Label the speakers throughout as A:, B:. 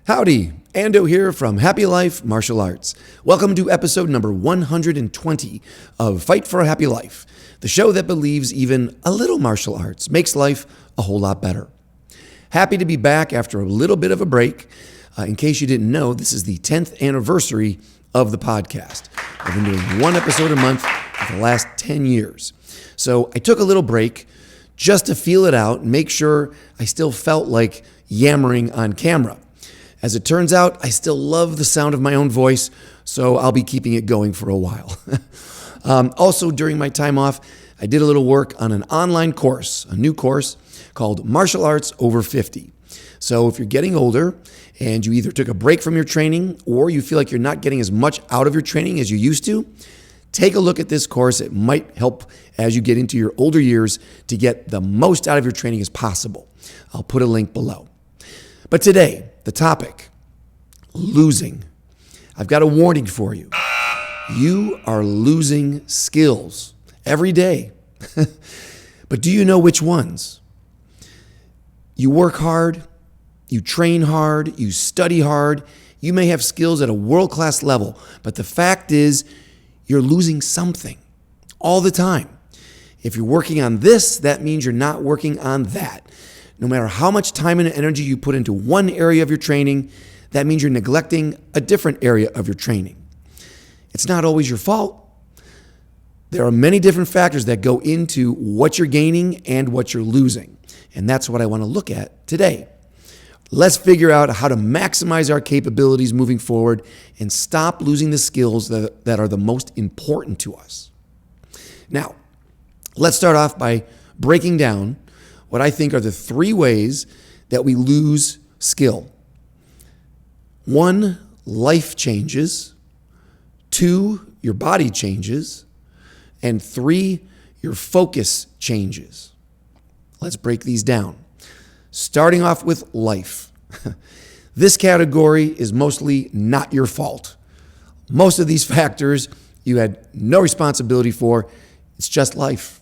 A: Howdy, Ando here from Happy Life Martial Arts. Welcome to episode number 120 of Fight for a Happy Life, the show that believes even a little martial arts makes life a whole lot better. Happy to be back after a little bit of a break. In case you didn't know, this is the 10th anniversary of the podcast. I've been doing one episode a month for the last 10 years. So I took a little break just to feel it out and make sure I still felt like yammering on camera. As it turns out, I still love the sound of my own voice, so I'll be keeping it going for a while. Also, during my time off, I did a little work on an online course, a new course called Martial Arts Over 50. So if you're getting older and you either took a break from your training or you feel like you're not getting as much out of your training as you used to, take a look at this course. It might help as you get into your older years to get the most out of your training as possible. I'll put a link below. But today, the topic, losing. I've got a warning for you. You are losing skills every day. But do you know which ones? You work hard, you train hard, you study hard, you may have skills at a world-class level, but the fact is you're losing something all the time. If you're working on this, that means you're not working on that. No matter how much time and energy you put into one area of your training, that means you're neglecting a different area of your training. It's not always your fault. There are many different factors that go into what you're gaining and what you're losing. And that's what I want to look at today. Let's figure out how to maximize our capabilities moving forward and stop losing the skills that are the most important to us. Now, let's start off by breaking down what I think are the three ways that we lose skill. 1, life changes. 2, your body changes. And 3, your focus changes. Let's break these down. Starting off with life. This category is mostly not your fault. Most of these factors you had no responsibility for. It's just life.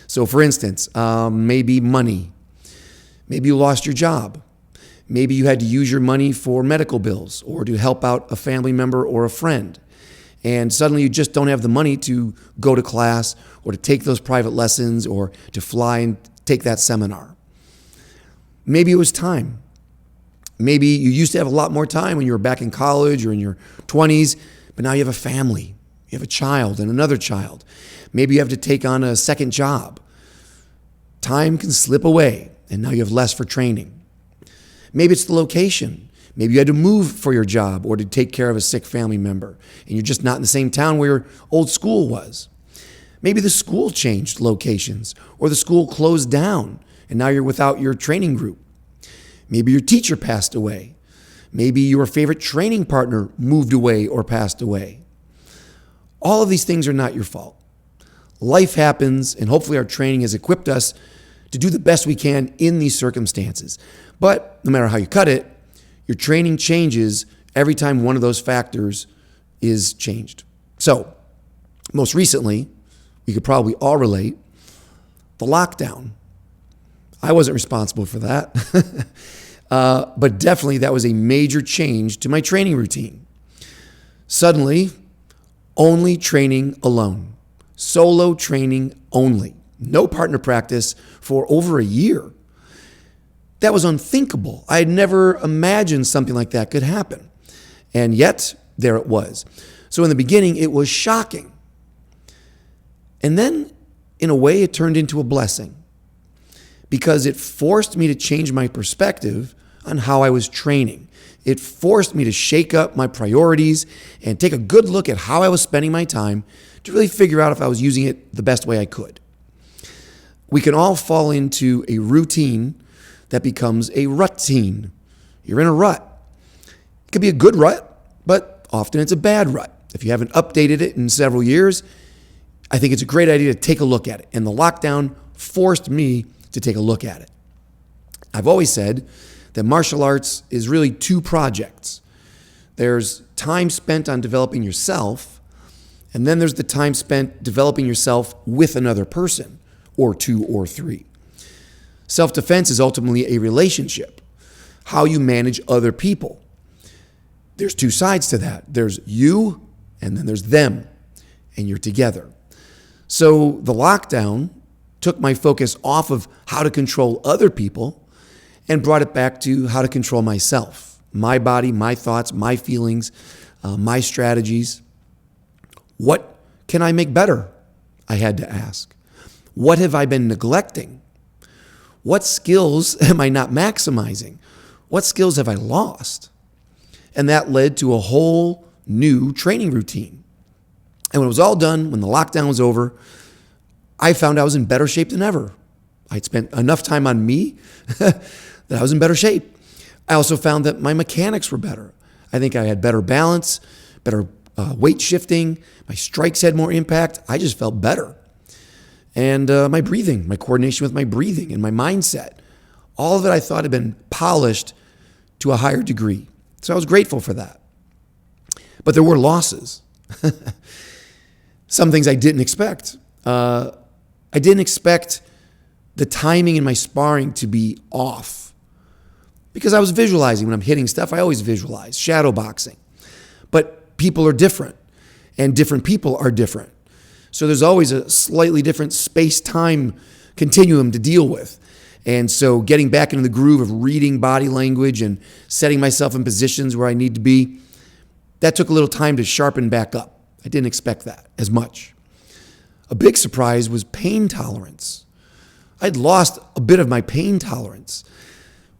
A: So for instance, maybe money. Maybe you lost your job. Maybe you had to use your money for medical bills or to help out a family member or a friend. And suddenly you just don't have the money to go to class or to take those private lessons or to fly and take that seminar. Maybe it was time. Maybe you used to have a lot more time when you were back in college or in your 20s, but now you have a family. You have a child and another child. Maybe you have to take on a second job. Time can slip away, and now you have less for training. Maybe it's the location. Maybe you had to move for your job or to take care of a sick family member, and you're just not in the same town where your old school was. Maybe the school changed locations, or the school closed down, and now you're without your training group. Maybe your teacher passed away. Maybe your favorite training partner moved away or passed away. All of these things are not your fault. Life happens, and hopefully our training has equipped us to do the best we can in these circumstances. But no matter how you cut it, your training changes every time one of those factors is changed. So, most recently, we could probably all relate, the lockdown. I wasn't responsible for that, but definitely that was a major change to my training routine. Suddenly, only training alone. Solo training only. No partner practice for over a year. That was unthinkable. I had never imagined something like that could happen. And yet, there it was. So in the beginning, it was shocking. And then, in a way, it turned into a blessing because it forced me to change my perspective on how I was training. It forced me to shake up my priorities and take a good look at how I was spending my time to really figure out if I was using it the best way I could. We can all fall into a routine that becomes a rutine. You're in a rut. It could be a good rut, but often it's a bad rut. If you haven't updated it in several years, I think it's a great idea to take a look at it. And the lockdown forced me to take a look at it. I've always said that martial arts is really two projects. There's time spent on developing yourself, and then there's the time spent developing yourself with another person, or 2 or 3. Self-defense is ultimately a relationship, how you manage other people. there's two sides to that. There's you, and then there's them, and you're together. So the lockdown took my focus off of how to control other people and brought it back to how to control myself, my body, my thoughts, my feelings, my strategies. What can I make better? I had to ask. What have I been neglecting? What skills am I not maximizing? What skills have I lost? And that led to a whole new training routine. And when it was all done, when the lockdown was over, I found I was in better shape than ever. I'd spent enough time on me that I was in better shape. I also found that my mechanics were better. I think I had better balance, better weight shifting. My strikes had more impact. I just felt better. And my breathing, my coordination with my breathing and my mindset, all of it I thought had been polished to a higher degree. So I was grateful for that. But there were losses. Some things I didn't expect. I didn't expect the timing in my sparring to be off. Because I was visualizing when I'm hitting stuff, I always visualize, shadow boxing. But people are different, and different people are different. So there's always a slightly different space-time continuum to deal with. And so getting back into the groove of reading body language and setting myself in positions where I need to be, that took a little time to sharpen back up. I didn't expect that as much. A big surprise was pain tolerance. I'd lost a bit of my pain tolerance.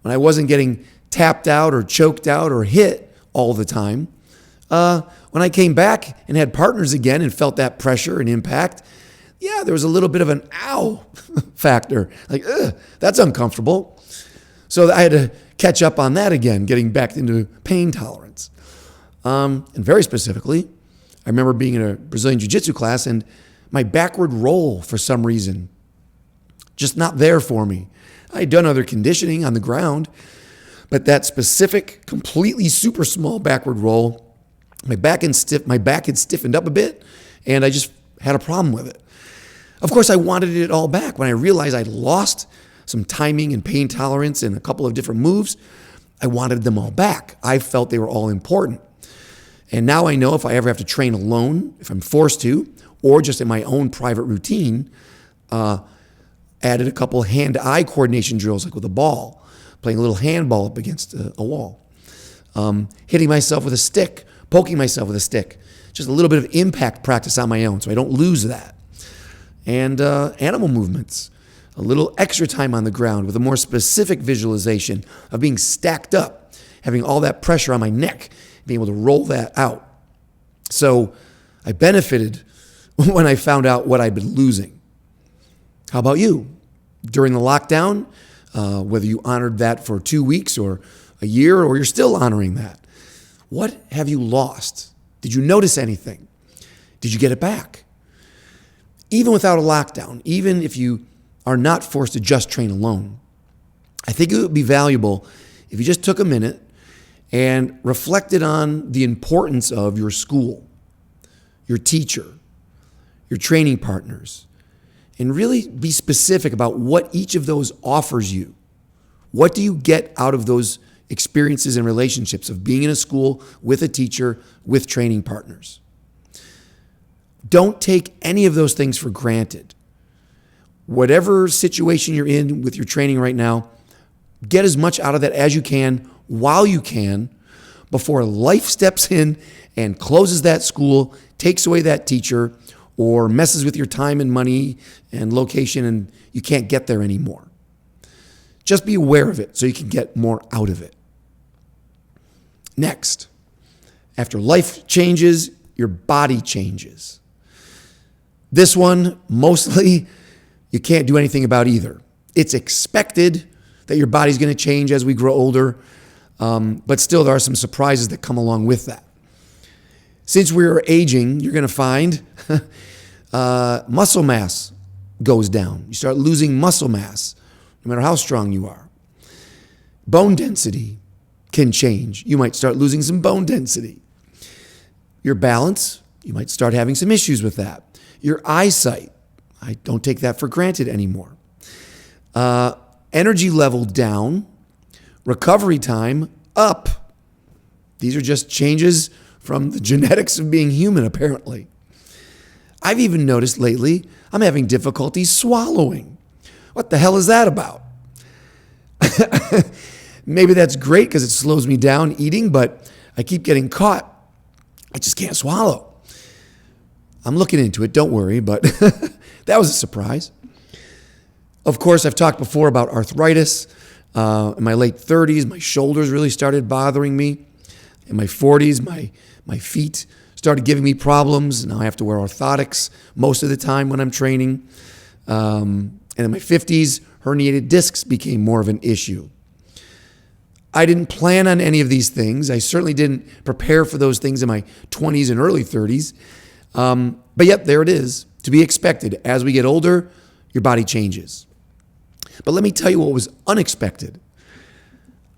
A: When I wasn't getting tapped out or choked out or hit all the time, when I came back and had partners again and felt that pressure and impact, yeah, there was a little bit of an ow factor. Like, that's uncomfortable. So I had to catch up on that again, getting back into pain tolerance. And very specifically, I remember being in a Brazilian Jiu-Jitsu class and my backward roll, for some reason, just not there for me. I had done other conditioning on the ground, but that specific, completely super small backward roll, my back had stiffened up a bit, and I just had a problem with it. Of course, I wanted it all back. When I realized I'd lost some timing and pain tolerance and a couple of different moves, I wanted them all back. I felt they were all important. And now I know if I ever have to train alone, if I'm forced to, or just in my own private routine, added a couple hand-eye coordination drills, like with a ball, playing a little handball up against a wall, hitting myself with a stick, poking myself with a stick, just a little bit of impact practice on my own so I don't lose that. And animal movements, a little extra time on the ground with a more specific visualization of being stacked up, having all that pressure on my neck, being able to roll that out. So I benefited when I found out what I'd been losing. How about you? During the lockdown, whether you honored that for 2 weeks or a year, or you're still honoring that, what have you lost? Did you notice anything? Did you get it back? Even without a lockdown, even if you are not forced to just train alone, I think it would be valuable if you just took a minute and reflected on the importance of your school, your teacher, your training partners, and really be specific about what each of those offers you. What do you get out of those experiences and relationships of being in a school with a teacher, with training partners? Don't take any of those things for granted. Whatever situation you're in with your training right now, get as much out of that as you can while you can before life steps in and closes that school, takes away that teacher, or messes with your time and money and location and you can't get there anymore. Just be aware of it so you can get more out of it. Next, after life changes, your body changes. This one, mostly, you can't do anything about either. It's expected that your body's going to change as we grow older, but still there are some surprises that come along with that. Since we're aging, you're going to find muscle mass goes down. You start losing muscle mass, no matter how strong you are. Bone density can change. You might start losing some bone density. Your balance, you might start having some issues with that. Your eyesight, I don't take that for granted anymore. Energy level down, recovery time up. These are just changes from the genetics of being human, apparently. I've even noticed lately I'm having difficulty swallowing. What the hell is that about? Maybe that's great because it slows me down eating, but I keep getting caught. I just can't swallow. I'm looking into it, don't worry, but that was a surprise. Of course, I've talked before about arthritis. In my late 30s, my shoulders really started bothering me. In my 40s, my feet started giving me problems. Now I have to wear orthotics most of the time when I'm training. And in my 50s, herniated discs became more of an issue. I didn't plan on any of these things. I certainly didn't prepare for those things in my 20s and early 30s. But yet, there it is, to be expected. As we get older, your body changes. But let me tell you what was unexpected.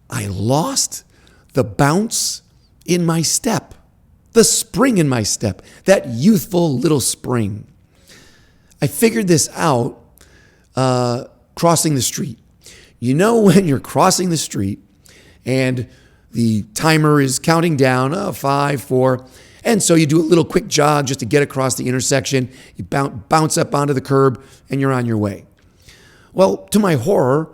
A: I lost the bounce in my step, the spring in my step, that youthful little spring. I figured this out crossing the street. You know when you're crossing the street and the timer is counting down, 5, 4, and so you do a little quick jog just to get across the intersection, you bounce up onto the curb, and you're on your way. Well, to my horror,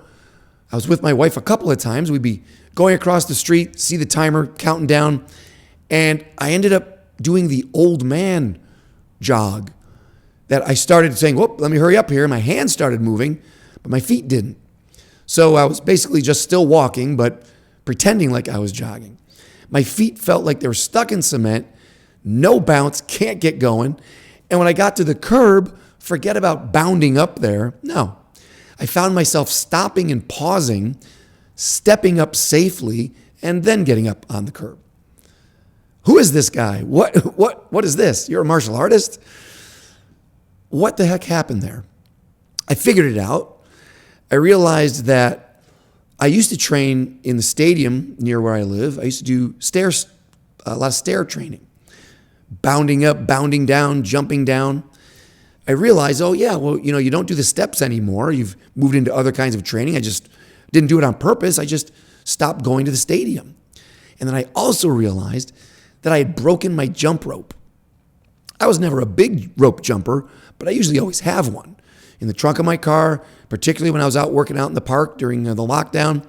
A: I was with my wife a couple of times. We'd be going across the street, see the timer counting down, and I ended up doing the old man jog that I started saying, whoop, let me hurry up here. My hands started moving, but my feet didn't. So I was basically just still walking, but pretending like I was jogging. My feet felt like they were stuck in cement, no bounce, can't get going. And when I got to the curb, forget about bounding up there. No, I found myself stopping and pausing, stepping up safely, and then getting up on the curb. Who is this guy? What is this? You're a martial artist? What the heck happened there? I figured it out. I realized that I used to train in the stadium near where I live. I used to do a lot of stair training, bounding up, bounding down, jumping down. I realized, you don't do the steps anymore. You've moved into other kinds of training. I just didn't do it on purpose. I just stopped going to the stadium. And then I also realized that I had broken my jump rope. I was never a big rope jumper, but I usually always have one. In the trunk of my car, particularly when I was out working out in the park during the lockdown,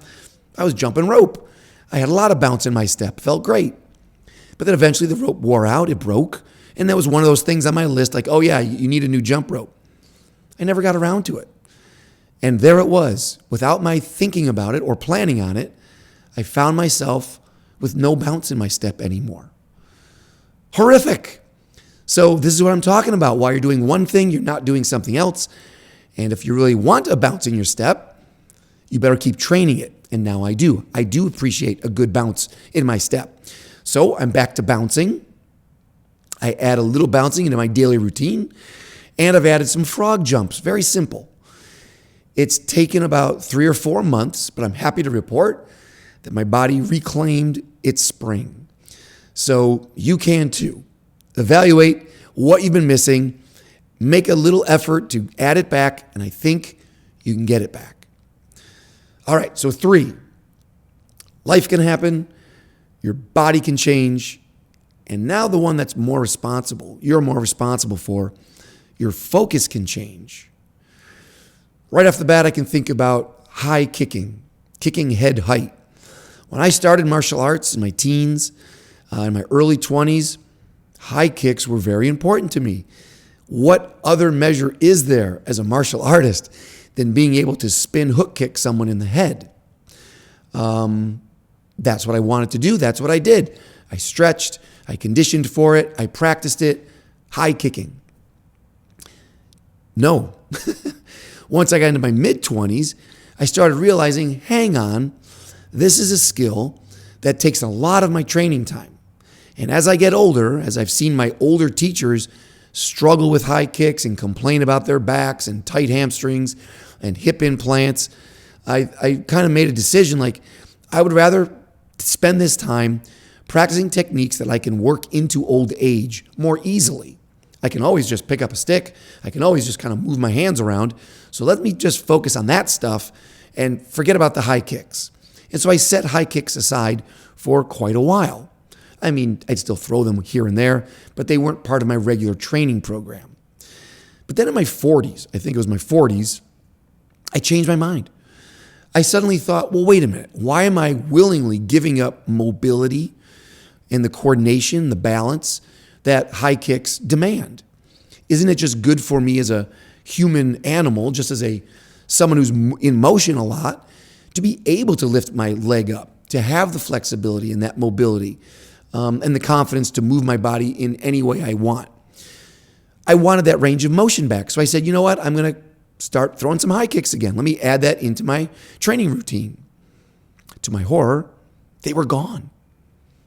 A: I was jumping rope. I had a lot of bounce in my step, felt great. But then eventually the rope wore out, it broke, and that was one of those things on my list, like, oh yeah, you need a new jump rope. I never got around to it. And there it was. Without my thinking about it or planning on it, I found myself with no bounce in my step anymore. Horrific. So this is what I'm talking about. While you're doing one thing, you're not doing something else. And if you really want a bounce in your step, you better keep training it. And now I do. I do appreciate a good bounce in my step. So I'm back to bouncing. I add a little bouncing into my daily routine. And I've added some frog jumps. Very simple. It's taken about 3 or 4 months, but I'm happy to report that my body reclaimed its spring. So you can too. Evaluate what you've been missing, make a little effort to add it back, and I think you can get it back. All right, so 3, life can happen, your body can change, and now the one that's you're more responsible for, your focus can change. Right off the bat, I can think about high kicking head height. When I started martial arts in my teens, in my early 20s, high kicks were very important to me. What other measure is there as a martial artist than being able to spin hook kick someone in the head? That's what I wanted to do. That's what I did. I stretched, I conditioned for it, I practiced it, high kicking. No. Once I got into my mid-20s, I started realizing, hang on, this is a skill that takes a lot of my training time. And as I get older, as I've seen my older teachers struggle with high kicks and complain about their backs and tight hamstrings and hip implants, I kind of made a decision like I would rather spend this time practicing techniques that I can work into old age more easily. I can always just pick up a stick. I can always just kind of move my hands around. So let me just focus on that stuff and forget about the high kicks. And so I set high kicks aside for quite a while. I mean, I'd still throw them here and there, but they weren't part of my regular training program. But then in my 40s, I think it was my 40s, I changed my mind. I suddenly thought, well, wait a minute. Why am I willingly giving up mobility and the coordination, the balance that high kicks demand? Isn't it just good for me as a human animal, just as someone who's in motion a lot, to be able to lift my leg up, to have the flexibility and that mobility and the confidence to move my body in any way I want? I wanted that range of motion back. So I said, you know what? I'm going to start throwing some high kicks again. Let me add that into my training routine. To my horror, they were gone.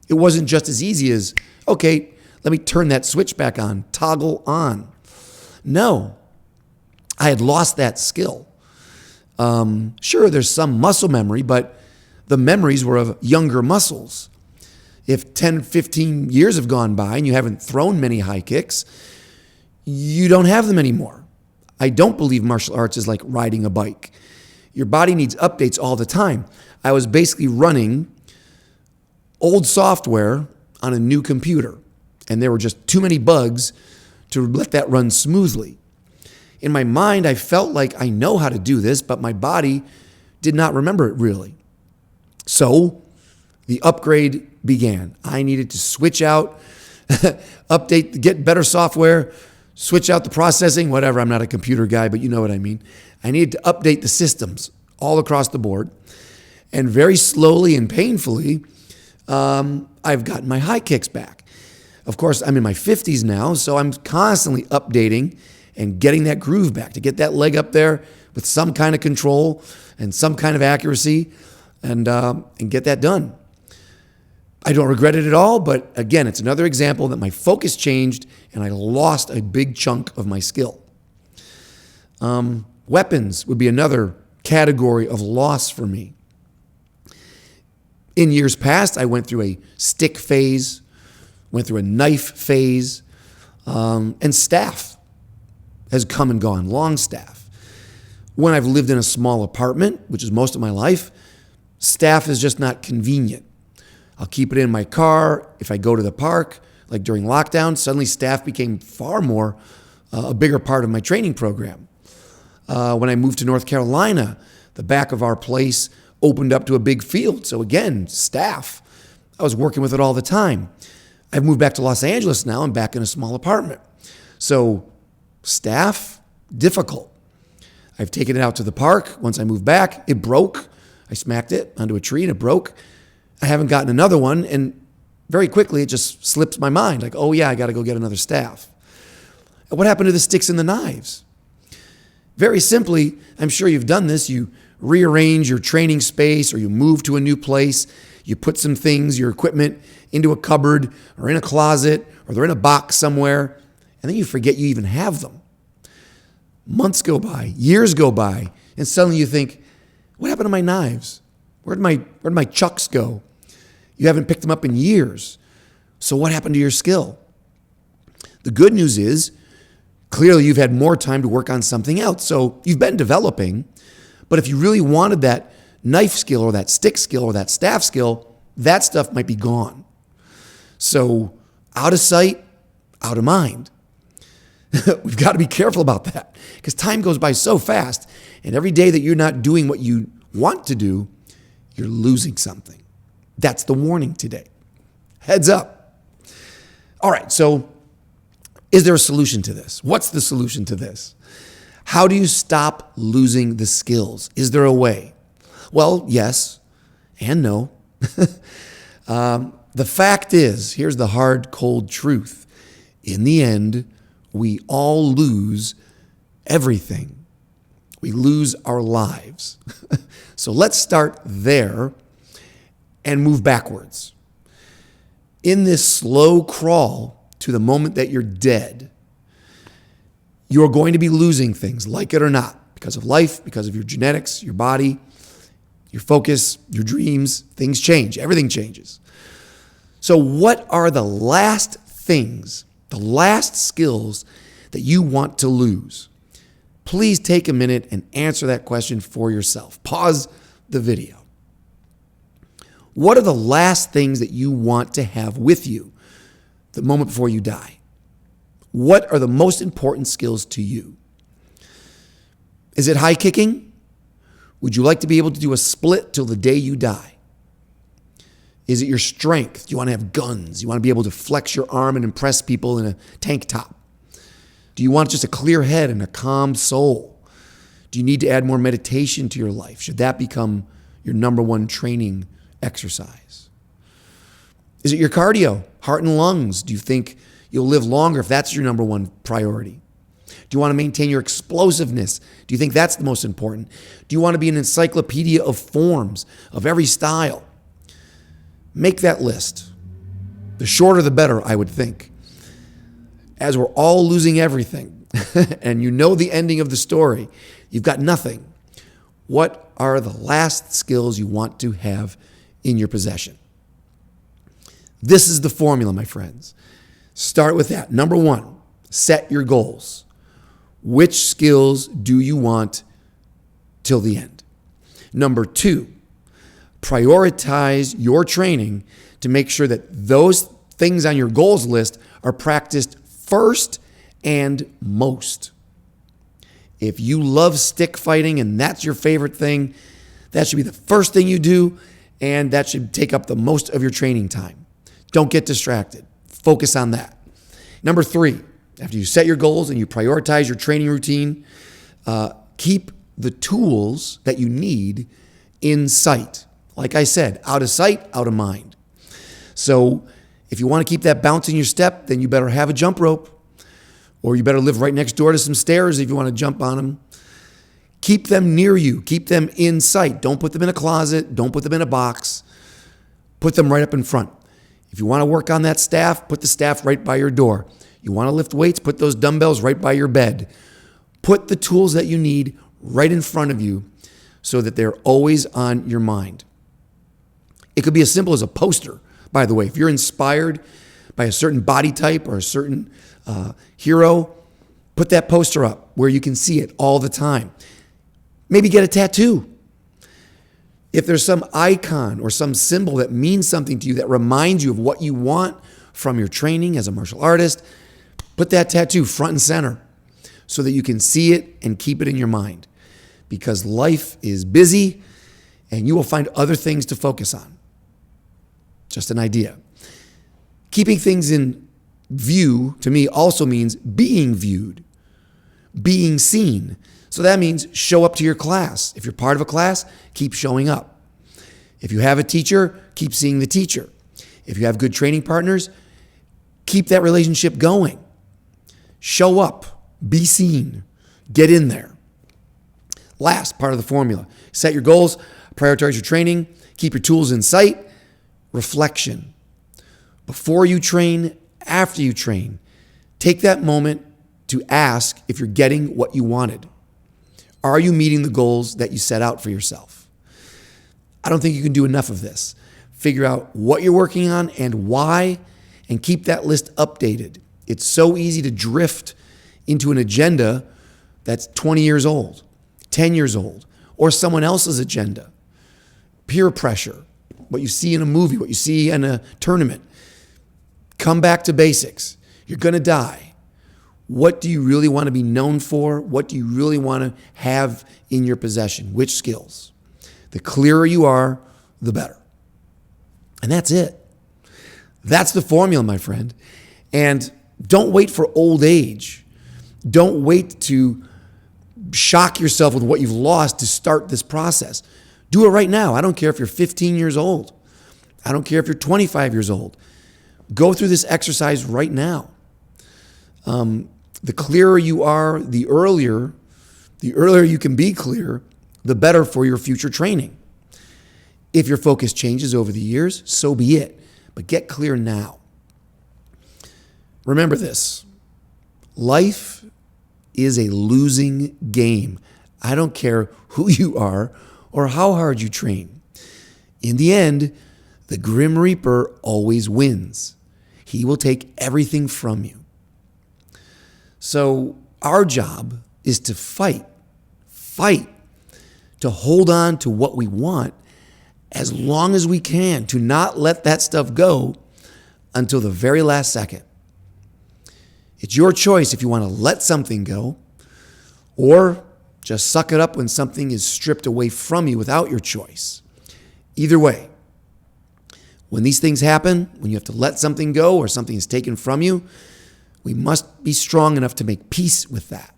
A: It wasn't just as easy as, okay, let me turn that switch back on, toggle on. No, I had lost that skill. Sure, there's some muscle memory, but the memories were of younger muscles. If 10, 15 years have gone by and you haven't thrown many high kicks, you don't have them anymore. I don't believe martial arts is like riding a bike. Your body needs updates all the time. I was basically running old software on a new computer, and there were just too many bugs to let that run smoothly. In my mind, I felt like I know how to do this, but my body did not remember it really. So the upgrade began. I needed to switch out, update, get better software, switch out the processing, whatever. I'm not a computer guy, but you know what I mean. I needed to update the systems all across the board. And very slowly and painfully, I've gotten my high kicks back. Of course, I'm in my 50s now, so I'm constantly updating and getting that groove back, to get that leg up there with some kind of control and some kind of accuracy and get that done. I don't regret it at all, but again, it's another example that my focus changed and I lost a big chunk of my skill. Weapons would be another category of loss for me. In years past, I went through a stick phase, went through a knife phase, and staff has come and gone, long staff. When I've lived in a small apartment, which is most of my life, staff is just not convenient. I'll keep it in my car. If I go to the park, like during lockdown, suddenly staff became far more a bigger part of my training program. When I moved to North Carolina, the back of our place opened up to a big field. So again, staff, I was working with it all the time. I've moved back to Los Angeles now. I'm back in a small apartment. So staff, difficult. I've taken it out to the park. Once I moved back, it broke. I smacked it onto a tree and it broke. I haven't gotten another one, and very quickly it just slips my mind. Like, oh yeah, I got to go get another staff. And what happened to the sticks and the knives? Very simply, I'm sure you've done this. You rearrange your training space, or you move to a new place. You put some things, your equipment, into a cupboard or in a closet, or they're in a box somewhere, and then you forget you even have them. Months go by, years go by, and suddenly you think, what happened to my knives? Where'd my chucks go? You haven't picked them up in years. So what happened to your skill? The good news is, clearly you've had more time to work on something else. So you've been developing, but if you really wanted that knife skill or that stick skill or that staff skill, that stuff might be gone. So out of sight, out of mind. We've got to be careful about that because time goes by so fast, and every day that you're not doing what you want to do, you're losing something. That's the warning today. Heads up. All right, so is there a solution to this? What's the solution to this? How do you stop losing the skills? Is there a way? Well, yes and no. The fact is, here's the hard, cold truth. In the end, we all lose everything. We lose our lives. So let's start there and move backwards. In this slow crawl to the moment that you're dead, you're going to be losing things, like it or not, because of life, because of your genetics, your body, your focus, your dreams. Things change. Everything changes. So what are the last things, the last skills that you want to lose? Please take a minute and answer that question for yourself. Pause the video. What are the last things that you want to have with you the moment before you die? What are the most important skills to you? Is it high kicking? Would you like to be able to do a split till the day you die? Is it your strength? Do you want to have guns? You want to be able to flex your arm and impress people in a tank top? Do you want just a clear head and a calm soul? Do you need to add more meditation to your life? Should that become your number one training exercise? Is it your cardio, heart and lungs? Do you think you'll live longer if that's your number one priority? Do you want to maintain your explosiveness? Do you think that's the most important? Do you want to be an encyclopedia of forms, of every style? Make that list. The shorter the better, I would think. As we're all losing everything, and you know the ending of the story, you've got nothing. What are the last skills you want to have in your possession? This is the formula, my friends. Start with that. Number one, set your goals. Which skills do you want till the end? Number two, prioritize your training to make sure that those things on your goals list are practiced first and most. If you love stick fighting and that's your favorite thing, that should be the first thing you do, and that should take up the most of your training time. Don't get distracted. Focus on that. Number three, after you set your goals and you prioritize your training routine, keep the tools that you need in sight. Like I said, out of sight, out of mind. So if you want to keep that bounce in your step, then you better have a jump rope, or you better live right next door to some stairs if you want to jump on them. Keep them near you. Keep them in sight. Don't put them in a closet. Don't put them in a box. Put them right up in front. If you want to work on that staff, put the staff right by your door. You want to lift weights, put those dumbbells right by your bed. Put the tools that you need right in front of you so that they're always on your mind. It could be as simple as a poster, by the way. If you're inspired by a certain body type or a certain hero, put that poster up where you can see it all the time. Maybe get a tattoo. If there's some icon or some symbol that means something to you that reminds you of what you want from your training as a martial artist, put that tattoo front and center so that you can see it and keep it in your mind. Because life is busy and you will find other things to focus on. Just an idea. Keeping things in view, to me, also means being viewed, being seen. So that means show up to your class. If you're part of a class, keep showing up. If you have a teacher, keep seeing the teacher. If you have good training partners, keep that relationship going. Show up, be seen, get in there. Last part of the formula, set your goals, prioritize your training, keep your tools in sight, reflection. Before you train, after you train, take that moment to ask if you're getting what you wanted. Are you meeting the goals that you set out for yourself? I don't think you can do enough of this. Figure out what you're working on and why, and keep that list updated. It's so easy to drift into an agenda that's 20 years old, 10 years old, or someone else's agenda. Peer pressure, what you see in a movie, what you see in a tournament. Come back to basics. You're going to die. What do you really want to be known for? What do you really want to have in your possession? Which skills? The clearer you are, the better. And that's it. That's the formula, my friend. And don't wait for old age. Don't wait to shock yourself with what you've lost to start this process. Do it right now. I don't care if you're 15 years old. I don't care if you're 25 years old. Go through this exercise right now. The clearer you are, the earlier you can be clear, the better for your future training. If your focus changes over the years, so be it. But get clear now. Remember this. Life is a losing game. I don't care who you are or how hard you train. In the end, the Grim Reaper always wins. He will take everything from you. So our job is to fight, to hold on to what we want as long as we can to not let that stuff go until the very last second. It's your choice if you want to let something go or just suck it up when something is stripped away from you without your choice. Either way, when these things happen, when you have to let something go or something is taken from you, we must be strong enough to make peace with that.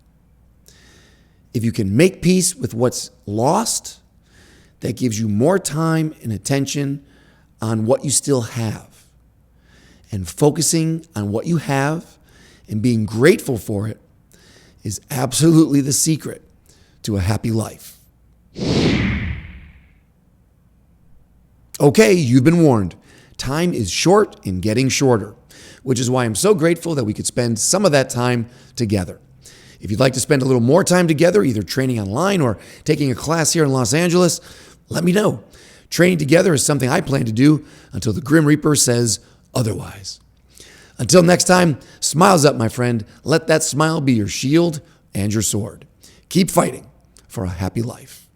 A: If you can make peace with what's lost, that gives you more time and attention on what you still have. And focusing on what you have and being grateful for it is absolutely the secret to a happy life. Okay, you've been warned. Time is short and getting shorter, which is why I'm so grateful that we could spend some of that time together. If you'd like to spend a little more time together, either training online or taking a class here in Los Angeles, let me know. Training together is something I plan to do until the Grim Reaper says otherwise. Until next time, smiles up, my friend. Let that smile be your shield and your sword. Keep fighting for a happy life.